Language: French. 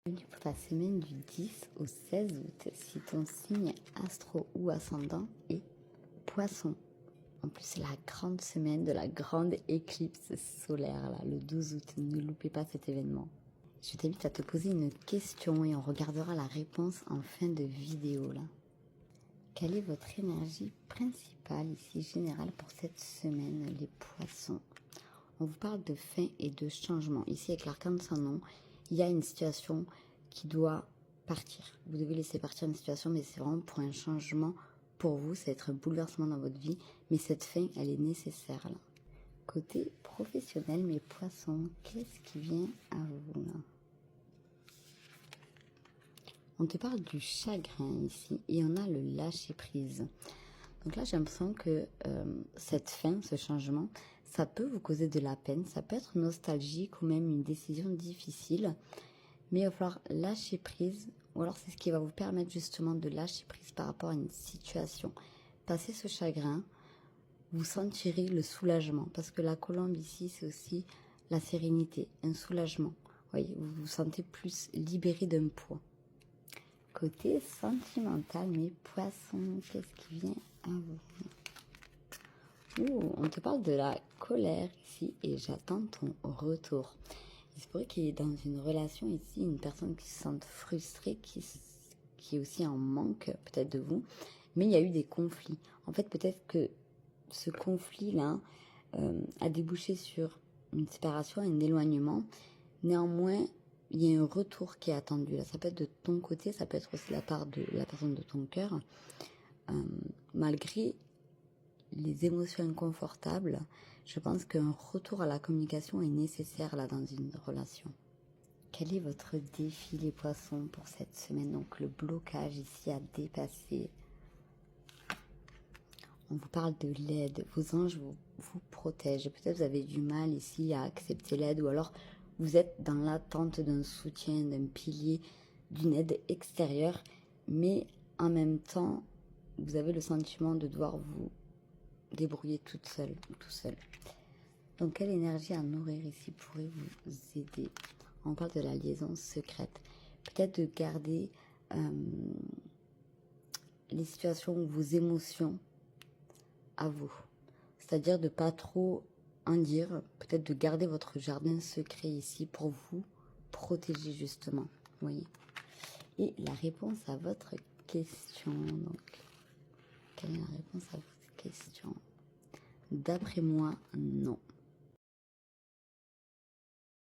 Bienvenue pour ta semaine du 10 au 16 août, si ton signe astro ou ascendant est Poisson. En plus, c'est la grande semaine de la grande éclipse solaire, là, le 12 août. Ne loupez pas cet événement. Je t'invite à te poser une question et on regardera la réponse en fin de vidéo, là. Quelle est votre énergie principale ici, générale, pour cette semaine, les Poissons? On vous parle de fin et de changement. Ici, avec l'arcane sans nom, il y a une situation qui doit partir. Vous devez laisser partir une situation, mais c'est vraiment pour un changement pour vous. Ça va être un bouleversement dans votre vie, mais cette fin, elle est nécessaire là. Côté professionnel, mes Poissons, qu'est-ce qui vient à vous là? On te parle du chagrin ici, et on a le lâcher-prise. Donc là, j'ai l'impression que cette fin, ce changement, ça peut vous causer de la peine, ça peut être nostalgique ou même une décision difficile, mais il va falloir lâcher prise, ou alors c'est ce qui va vous permettre justement de lâcher prise par rapport à une situation. Passer ce chagrin, vous sentirez le soulagement, parce que la colombe ici, c'est aussi la sérénité, un soulagement. Vous voyez, vous vous sentez plus libéré d'un poids. Côté sentimental, mes Poissons, qu'est-ce qui vient à vous? On te parle de la colère ici et j'attends ton retour. Il se pourrait qu'il y ait dans une relation ici une personne qui se sente frustrée, qui est aussi en manque peut-être de vous, mais il y a eu des conflits. En fait, peut-être que ce conflit-là a débouché sur une séparation, un éloignement. Néanmoins, il y a un retour qui est attendu. Là, ça peut être de ton côté, ça peut être aussi de la part de la personne de ton cœur. Malgré les émotions inconfortables, je pense qu'un retour à la communication est nécessaire là dans une relation. Quel est votre défi les Poissons pour cette semaine? Donc le blocage ici à dépasser. On vous parle de l'aide. Vos anges vous protègent. Peut-être vous avez du mal ici à accepter l'aide ou alors vous êtes dans l'attente d'un soutien, d'un pilier, d'une aide extérieure, mais en même temps, vous avez le sentiment de devoir vous débrouiller toute seule ou tout seul. Donc quelle énergie à nourrir ici pourrait vous aider? On parle de la liaison secrète. Peut-être de garder les situations ou vos émotions à vous. C'est-à-dire de pas trop en dire. Peut-être de garder votre jardin secret ici pour vous protéger justement. Vous voyez? Et la réponse à votre question. Donc, quelle est la réponse à votre question? D'après moi, non.